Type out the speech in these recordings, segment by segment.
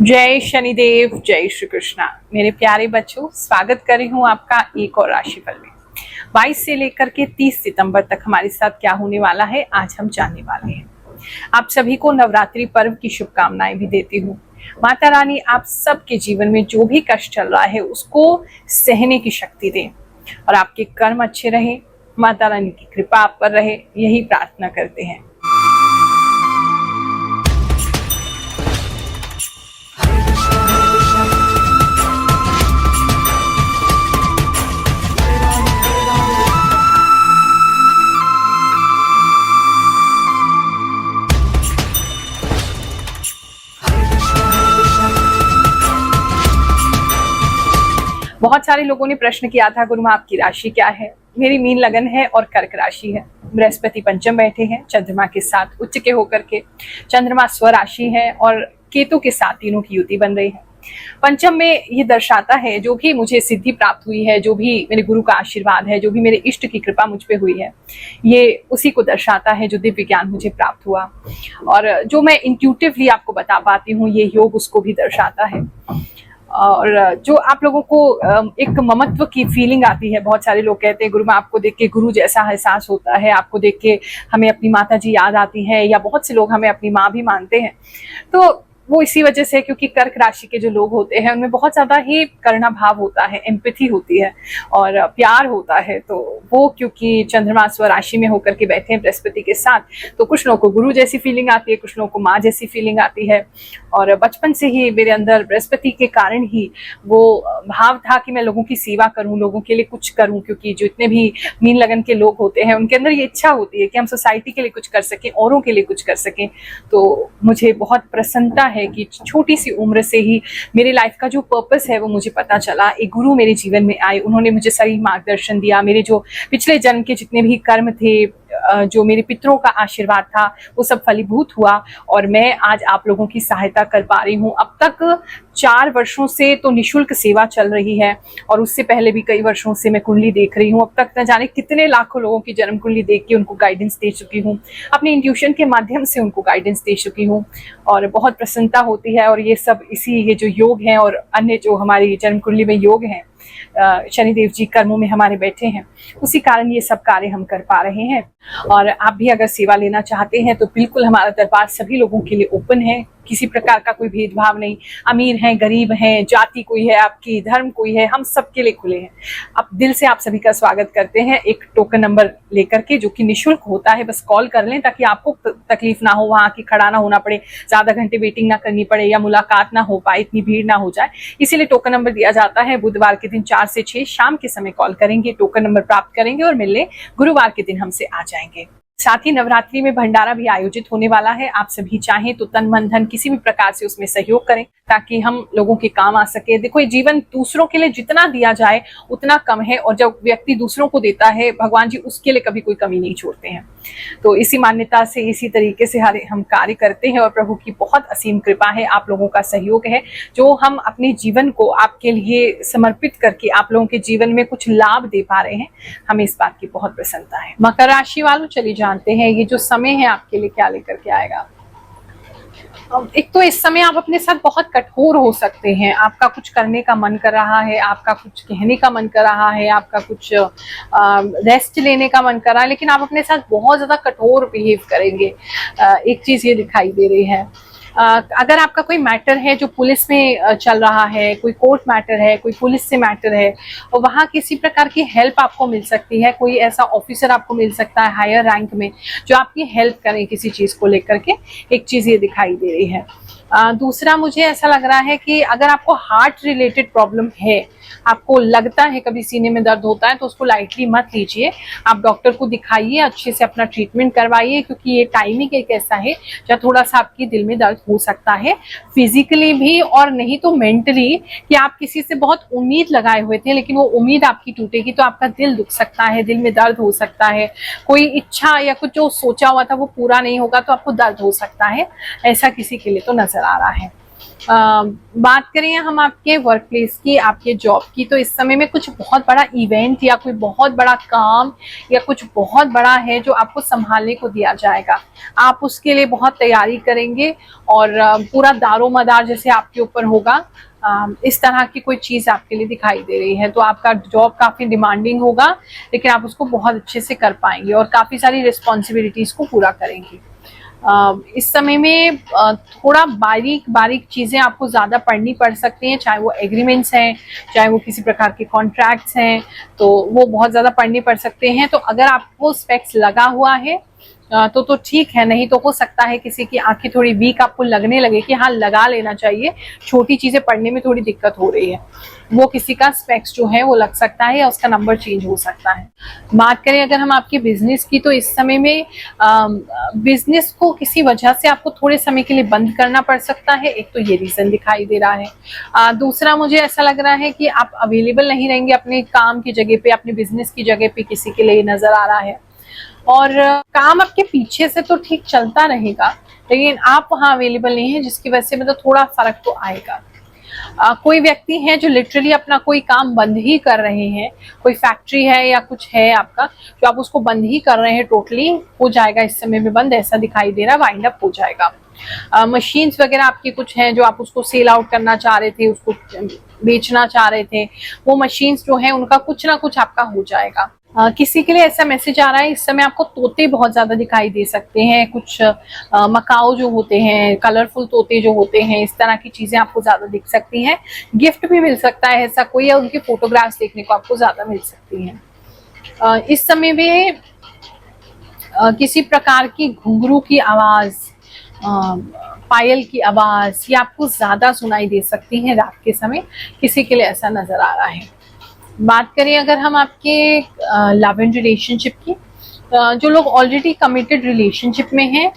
जय शनिदेव, जय श्री कृष्णा। मेरे प्यारे बच्चों, स्वागत कर रही हूँ आपका एक और राशिफल में। 22 से लेकर के 30 सितंबर तक हमारे साथ क्या होने वाला है आज हम जानने वाले हैं। आप सभी को नवरात्रि पर्व की शुभकामनाएं भी देती हूँ। माता रानी आप सबके जीवन में जो भी कष्ट चल रहा है उसको सहने की शक्ति दें और आपके कर्म अच्छे रहे। माता रानी की कृपा आप पर रहे, यही प्रार्थना करते हैं। बहुत सारे लोगों ने प्रश्न किया था, गुरु माँ आपकी राशि क्या है। मेरी मीन लगन है और कर्क राशि है। बृहस्पति पंचम बैठे हैं चंद्रमा के साथ उच्च के होकर के। चंद्रमा स्वराशि है और केतु के साथ तीनों की युति बन रही है। पंचम में ये दर्शाता है जो भी मुझे सिद्धि प्राप्त हुई है, जो भी मेरे गुरु का आशीर्वाद है, जो भी मेरे इष्ट की कृपा मुझ पे हुई है, ये उसी को दर्शाता है जो दिव्य ज्ञान मुझे प्राप्त हुआ और जो मैं इंट्यूटिवली आपको बता पाती हूँ, ये योग उसको भी दर्शाता है। और जो आप लोगों को एक ममत्व की फीलिंग आती है। बहुत सारे लोग कहते हैं गुरु माँ आपको देख के गुरु जैसा एहसास होता है, आपको देख के हमें अपनी माता जी याद आती है, या बहुत से लोग हमें अपनी माँ भी मानते हैं। तो वो इसी वजह से, क्योंकि कर्क राशि के जो लोग होते हैं उनमें बहुत ज्यादा ही करुणा भाव होता है, एम्पैथी होती है और प्यार होता है। तो वो क्योंकि चंद्रमा स्वराशि में होकर के बैठे हैं बृहस्पति के साथ, तो कुछ लोगों को गुरु जैसी फीलिंग आती है, कुछ लोगों को माँ जैसी फीलिंग आती है। और बचपन से ही मेरे अंदर बृहस्पति के कारण ही वो भाव था कि मैं लोगों की सेवा करूं, लोगों के लिए कुछ करूं, क्योंकि जो इतने भी मीन लगन के लोग होते हैं उनके अंदर ये इच्छा होती है कि हम सोसाइटी के लिए कुछ कर सकें, औरों के लिए कुछ कर सकें। तो मुझे बहुत प्रसन्नता है कि छोटी सी उम्र से ही मेरी लाइफ का जो पर्पस है वो मुझे पता चला। एक गुरु मेरे जीवन में आए, उन्होंने मुझे सही मार्गदर्शन दिया। मेरे जो पिछले जन्म के जितने भी कर्म थे, जो मेरे पितरों का आशीर्वाद था, वो सब फलीभूत हुआ और मैं आज आप लोगों की सहायता कर पा रही हूँ। अब तक 4 वर्षों से तो निशुल्क सेवा चल रही है और उससे पहले भी कई वर्षों से मैं कुंडली देख रही हूँ। अब तक न जाने कितने लाखों लोगों की जन्म कुंडली देख के उनको गाइडेंस दे चुकी हूँ, अपने इंट्यूशन के माध्यम से उनको गाइडेंस दे चुकी हूँ और बहुत प्रसन्नता होती है। और ये सब ये जो योग हैं और अन्य जो हमारी जन्म कुंडली में योग हैं, शनिदेव जी कर्मों में हमारे बैठे हैं, उसी कारण ये सब कार्य हम कर पा रहे हैं। और आप भी अगर सेवा लेना चाहते हैं तो बिल्कुल हमारा दरबार सभी लोगों के लिए ओपन है, किसी प्रकार का कोई भेदभाव नहीं। अमीर हैं, गरीब हैं, जाति कोई है आपकी, धर्म कोई है, हम सबके लिए खुले हैं। अब दिल से आप सभी का स्वागत करते हैं एक टोकन नंबर लेकर के, जो कि निःशुल्क होता है। बस कॉल कर लें ताकि आपको तकलीफ ना हो, वहां की खड़ा ना होना पड़े, ज्यादा घंटे वेटिंग ना करनी पड़े या मुलाकात ना हो पाए, इतनी भीड़ ना हो जाए। इसीलिए टोकन नंबर दिया जाता है। बुधवार के दिन 4 से 6 शाम के समय कॉल करेंगे, टोकन नंबर प्राप्त करेंगे और मिलने गुरुवार के दिन हमसे आ जाएंगे। साथ ही नवरात्रि में भंडारा भी आयोजित होने वाला है। आप सभी चाहें तो तन मन धन किसी भी प्रकार से उसमें सहयोग करें ताकि हम लोगों के काम आ सके। देखो, ये जीवन दूसरों के लिए जितना दिया जाए उतना कम है और जब व्यक्ति दूसरों को देता है, भगवान जी उसके लिए कभी कोई कमी नहीं छोड़ते हैं। तो इसी मान्यता से, इसी तरीके से हम कार्य करते हैं और प्रभु की बहुत असीम कृपा है, आप लोगों का सहयोग है, जो हम अपने जीवन को आपके लिए समर्पित करके आप लोगों के जीवन में कुछ लाभ दे पा रहे हैं। हमें इस बात की बहुत प्रसन्नता है। मकर राशि वालों, चलिए जानते हैं ये जो समय है आपके लिए क्या लेकर के आएगा। एक तो इस समय आप अपने साथ बहुत कठोर हो सकते हैं। आपका कुछ करने का मन कर रहा है, आपका कुछ कहने का मन कर रहा है, आपका कुछ रेस्ट लेने का मन कर रहा है, लेकिन आप अपने साथ बहुत ज्यादा कठोर बिहेव करेंगे। एक चीज ये दिखाई दे रही है। अगर आपका कोई मैटर है जो पुलिस में चल रहा है, कोई कोर्ट मैटर है, कोई पुलिस से मैटर है, और वहाँ किसी प्रकार की हेल्प आपको मिल सकती है। कोई ऐसा ऑफिसर आपको मिल सकता है हायर रैंक में जो आपकी हेल्प करे किसी चीज को लेकर के। एक चीज ये दिखाई दे रही है। दूसरा, मुझे ऐसा लग रहा है कि अगर आपको हार्ट रिलेटेड प्रॉब्लम है, आपको लगता है कभी सीने में दर्द होता है, तो उसको लाइटली मत लीजिए। आप डॉक्टर को दिखाइए, अच्छे से अपना ट्रीटमेंट करवाइए, क्योंकि ये टाइमिंग एक ऐसा है जब थोड़ा सा आपकी दिल में दर्द हो सकता है, फिजिकली भी और नहीं तो मेंटली, कि आप किसी से बहुत उम्मीद लगाए हुए थे लेकिन वो उम्मीद आपकी टूटेगी तो आपका दिल दुख सकता है, दिल में दर्द हो सकता है। कोई इच्छा या कुछ जो सोचा हुआ था वो पूरा नहीं होगा तो आपको दर्द हो सकता है। ऐसा किसी के लिए तो नजर आ रहा है। बात करें हम आपके वर्क प्लेस की, आपके जॉब की, तो इस समय में कुछ बहुत बड़ा इवेंट या कोई बहुत बड़ा काम या कुछ बहुत बड़ा है जो आपको संभालने को दिया जाएगा। आप उसके लिए बहुत तैयारी करेंगे और पूरा दारोमदार जैसे आपके ऊपर होगा, इस तरह की कोई चीज़ आपके लिए दिखाई दे रही है। तो आपका जॉब काफ़ी डिमांडिंग होगा, लेकिन आप उसको बहुत अच्छे से कर पाएंगे और काफ़ी सारी रिस्पॉन्सिबिलिटीज़ को पूरा करेंगे। इस समय में थोड़ा बारीक बारीक चीज़ें आपको ज़्यादा पढ़नी पड़ सकती हैं, चाहे वो एग्रीमेंट्स हैं, चाहे वो किसी प्रकार के कॉन्ट्रैक्ट्स हैं, तो वो बहुत ज़्यादा पढ़ने पड़ सकते हैं। तो अगर आपको स्पेक्स लगा हुआ है तो ठीक है, नहीं तो हो सकता है किसी की आंखें थोड़ी वीक आपको लगने लगे कि हाँ लगा लेना चाहिए, छोटी चीज़ें पढ़ने में थोड़ी दिक्कत हो रही है, वो किसी का स्पेक्स जो है वो लग सकता है या उसका नंबर चेंज हो सकता है। बात करें अगर हम आपके बिजनेस की, तो इस समय में बिजनेस को किसी वजह से आपको थोड़े समय के लिए बंद करना पड़ सकता है, एक तो ये रीजन दिखाई दे रहा है। दूसरा मुझे ऐसा लग रहा है कि आप अवेलेबल नहीं रहेंगे अपने काम की जगह पे, अपने बिजनेस की जगह पे, किसी के लिए नजर आ रहा है। और काम आपके पीछे से तो ठीक चलता रहेगा, लेकिन आप वहाँ अवेलेबल नहीं है, जिसकी वजह से मतलब थोड़ा फर्क तो आएगा। कोई व्यक्ति है जो लिटरली अपना कोई काम बंद ही कर रहे हैं, कोई फैक्ट्री है या कुछ है आपका जो आप उसको बंद ही कर रहे हैं, टोटली हो जाएगा इस समय में बंद, ऐसा दिखाई दे रहा है, वाइंड अप हो जाएगा। मशीन्स वगैरह आपकी कुछ हैं जो आप उसको सेल आउट करना चाह रहे थे, उसको बेचना चाह रहे थे, वो मशीन्स जो है उनका कुछ ना कुछ आपका हो जाएगा। किसी के लिए ऐसा मैसेज आ रहा है, इस समय आपको तोते बहुत ज्यादा दिखाई दे सकते हैं, कुछ मकाऊ जो होते हैं, कलरफुल तोते जो होते हैं, इस तरह की चीजें आपको ज्यादा दिख सकती हैं। गिफ्ट भी मिल सकता है ऐसा कोई, या उनके फोटोग्राफ्स देखने को आपको ज्यादा मिल सकती हैं। इस समय में किसी प्रकार की घुंघरू की आवाज, पायल की आवाज ये आपको ज्यादा सुनाई दे सकती है रात के समय, किसी के लिए ऐसा नजर आ रहा है। बात करें अगर हम आपके लव एंड रिलेशनशिप की, जो लोग ऑलरेडी कमिटेड रिलेशनशिप में हैं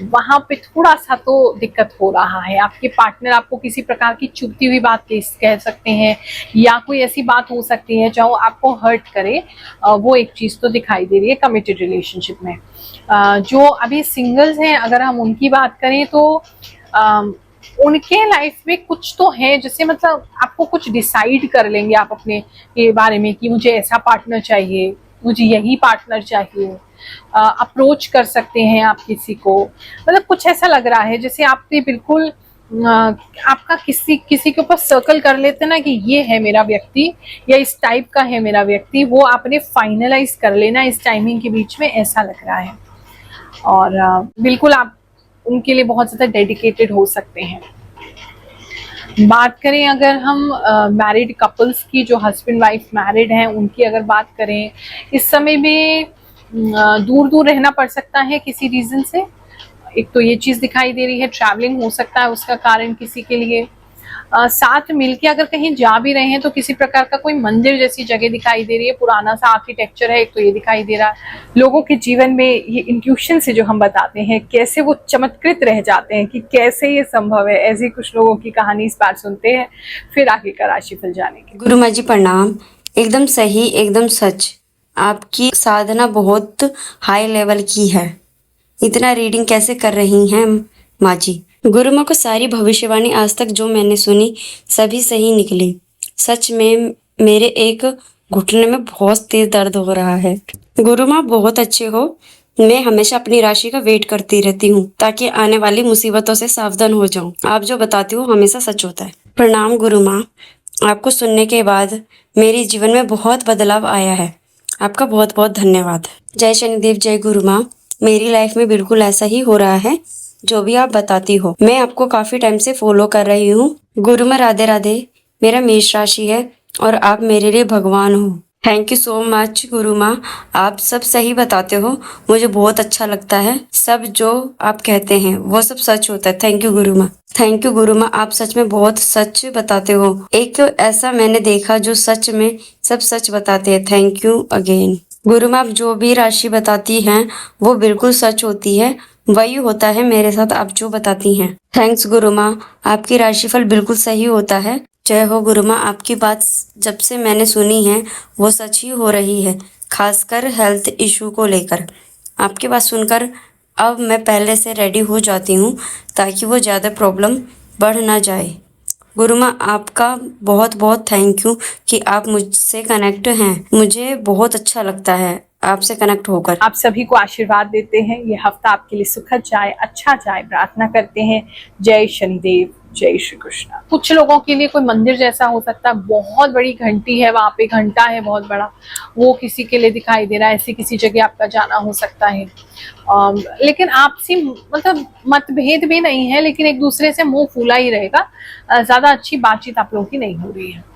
वहां पे थोड़ा सा तो दिक्कत हो रहा है। आपके पार्टनर आपको किसी प्रकार की चुभती हुई बात कह सकते हैं, या कोई ऐसी बात हो सकती है जो आपको हर्ट करे, वो एक चीज तो दिखाई दे रही है कमिटेड रिलेशनशिप में। जो अभी सिंगल्स हैं अगर हम उनकी बात करें तो उनके लाइफ में कुछ तो है, जैसे मतलब आपको कुछ डिसाइड कर लेंगे आप अपने के बारे में कि मुझे ऐसा पार्टनर चाहिए, मुझे यही पार्टनर चाहिए। अप्रोच कर सकते हैं आप किसी को, मतलब कुछ ऐसा लग रहा है जैसे आपने बिल्कुल आपका किसी के ऊपर सर्कल कर लेते ना कि ये है मेरा व्यक्ति या इस टाइप का है मेरा व्यक्ति, वो आपने फाइनलाइज कर लेना इस टाइमिंग के बीच में, ऐसा लग रहा है। और बिल्कुल आप उनके लिए बहुत ज़्यादा डेडिकेटेड हो सकते हैं। बात करें अगर हम मैरिड कपल्स की, जो हस्बैंड वाइफ मैरिड हैं, उनकी अगर बात करें, इस समय में दूर दूर रहना पड़ सकता है किसी रीज़न से, एक तो ये चीज़ दिखाई दे रही है। ट्रैवलिंग हो सकता है उसका कारण किसी के लिए। साथ मिलके अगर कहीं जा भी रहे हैं तो किसी प्रकार का कोई मंदिर जैसी जगह दिखाई दे रही है, पुराना सा आर्किटेक्चर है, एक तो ये दिखाई दे रहा है। लोगों के जीवन में ये इंट्यूशन से जो हम बताते हैं कैसे वो चमत्कृत रह जाते हैं कि कैसे ये संभव है, ऐसी कुछ लोगों की कहानी इस बार सुनते हैं, फिर आगे का राशिफल जानेंगे। गुरु माँ जी प्रणाम। एकदम सही, एकदम सच। आपकी साधना बहुत हाई लेवल की है। इतना रीडिंग कैसे कर रही हैं माँ जी? गुरु माँ को सारी भविष्यवाणी आज तक जो मैंने सुनी सभी सही निकली। सच में मेरे एक घुटने में बहुत तेज दर्द हो रहा है। गुरु माँ बहुत अच्छे हो। मैं हमेशा अपनी राशि का वेट करती रहती हूँ ताकि आने वाली मुसीबतों से सावधान हो जाऊं। आप जो बताती हो हमेशा सच होता है। प्रणाम गुरु माँ। आपको सुनने के बाद मेरे जीवन में बहुत बदलाव आया है। आपका बहुत बहुत धन्यवाद। जय शनिदेव, जय गुरु माँ। मेरी लाइफ में बिल्कुल ऐसा ही हो रहा है जो भी आप बताती हो। मैं आपको काफी टाइम से फॉलो कर रही हूँ। गुरु माँ राधे राधे। मेरा मेष राशि है और आप मेरे लिए भगवान हो। थैंक यू सो मच गुरु माँ। आप सब सही बताते हो, मुझे बहुत अच्छा लगता है। सब जो आप कहते हैं वो सब सच होता है। थैंक यू गुरु माँ। थैंक यू गुरु माँ, आप सच में बहुत सच बताते हो। एक ऐसा मैंने देखा जो सच में सब सच बताते हैं। थैंक यू अगेन गुरु माँ। आप जो भी राशि बताती हैं वो बिल्कुल सच होती है, वही होता है मेरे साथ आप जो बताती हैं। थैंक्स गुरु माँ, आपकी राशिफल बिल्कुल सही होता है। जय हो गुरु माँ। आपकी बात जब से मैंने सुनी है वो सच ही हो रही है, खासकर हेल्थ इशू को लेकर। आपकी बात सुनकर अब मैं पहले से रेडी हो जाती हूँ ताकि वो ज़्यादा प्रॉब्लम बढ़ ना जाए। गुरु माँ आपका बहुत बहुत थैंक यू कि आप मुझसे कनेक्ट हैं। मुझे बहुत अच्छा लगता है आपसे कनेक्ट होकर। आप सभी को आशीर्वाद देते हैं, ये हफ्ता आपके लिए सुखद जाए, अच्छा जाए, प्रार्थना करते हैं। जय शनिदेव, जय श्री कृष्ण। कुछ लोगों के लिए कोई मंदिर जैसा हो सकता है, बहुत बड़ी घंटी है, वहां पे घंटा है बहुत बड़ा, वो किसी के लिए दिखाई दे रहा है। ऐसी किसी जगह आपका जाना हो सकता है। लेकिन आपसी मतलब मतभेद भी नहीं है, लेकिन एक दूसरे से मुंह फूला ही रहेगा। ज्यादा अच्छी बातचीत आप लोगों की नहीं हो रही है।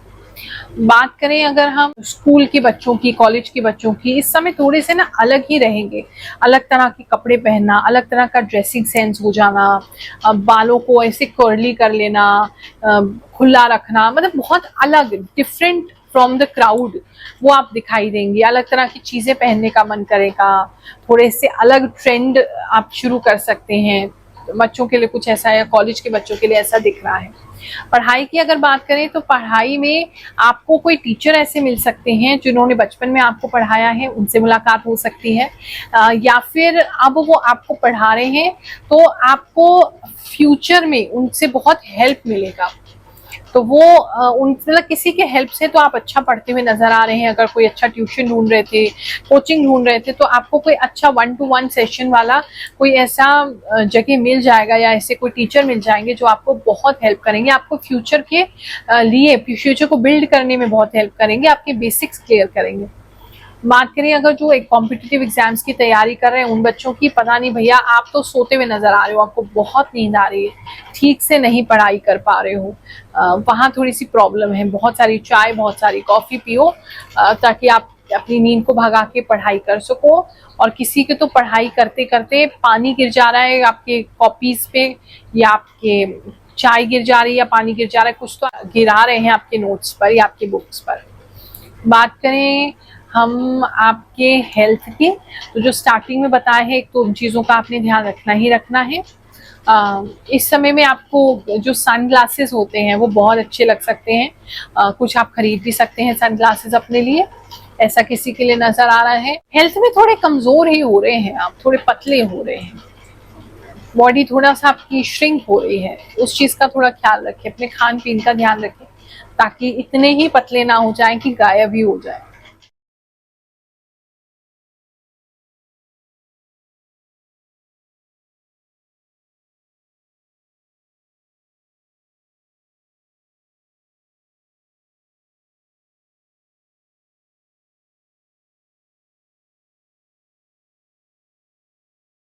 बात करें अगर हम स्कूल के बच्चों की, कॉलेज के बच्चों की, इस समय थोड़े से ना अलग ही रहेंगे। अलग तरह के कपड़े पहनना, अलग तरह का ड्रेसिंग सेंस हो जाना, बालों को ऐसे कर्ली कर लेना, खुला रखना, मतलब बहुत अलग, डिफरेंट फ्रॉम द क्राउड वो आप दिखाई देंगे। अलग तरह की चीजें पहनने का मन करेगा, थोड़े से अलग ट्रेंड आप शुरू कर सकते हैं। बच्चों के लिए कुछ ऐसा है, कॉलेज के बच्चों के लिए ऐसा दिख रहा है। पढ़ाई की अगर बात करें तो पढ़ाई में आपको कोई टीचर ऐसे मिल सकते हैं जिन्होंने बचपन में आपको पढ़ाया है, उनसे मुलाकात हो सकती है। या फिर अब वो आपको पढ़ा रहे हैं तो आपको फ्यूचर में उनसे बहुत हेल्प मिलेगा। तो वो उन मतलब किसी के हेल्प से तो आप अच्छा पढ़ते हुए नजर आ रहे हैं। अगर कोई अच्छा ट्यूशन ढूंढ रहे थे, कोचिंग ढूंढ रहे थे, तो आपको कोई अच्छा 1-to-1 सेशन वाला कोई ऐसा जगह मिल जाएगा, या ऐसे कोई टीचर मिल जाएंगे जो आपको बहुत हेल्प करेंगे, आपको फ्यूचर के लिए, फ्यूचर को बिल्ड करने में बहुत हेल्प करेंगे, आपके बेसिक्स क्लियर करेंगे। बात करें अगर जो एक कॉम्पिटिटिव एग्जाम्स की तैयारी कर रहे हैं उन बच्चों की, पता नहीं भैया, आप तो सोते हुए नजर आ रहे हो, आपको बहुत नींद आ रही है, ठीक से नहीं पढ़ाई कर पा रहे हो, वहाँ थोड़ी सी प्रॉब्लम है। बहुत सारी चाय, बहुत सारी कॉफी पियो ताकि आप अपनी नींद को भगा के पढ़ाई कर सको। और किसी के तो पढ़ाई करते करते पानी गिर जा रहा है आपके कॉपीज पे, या आपके चाय गिर जा रही है, या पानी गिर जा रहा है, कुछ तो गिरा रहे हैं आपके नोट्स पर या आपके बुक्स पर। बात करें हम आपके हेल्थ की, तो जो स्टार्टिंग में बताया है, तो उन चीज़ों का आपने ध्यान रखना ही रखना है। इस समय में आपको जो सन ग्लासेस होते हैं वो बहुत अच्छे लग सकते हैं। कुछ आप खरीद भी सकते हैं सन ग्लासेस अपने लिए, ऐसा किसी के लिए नजर आ रहा है। हेल्थ में थोड़े कमजोर ही हो रहे हैं, आप थोड़े पतले हो रहे हैं, बॉडी थोड़ा सा आपकी श्रिंक हो रही है, उस चीज का थोड़ा ख्याल रखें। अपने खान पीन का ध्यान रखें ताकि इतने ही पतले ना हो जाएं कि गायब ही हो जाए।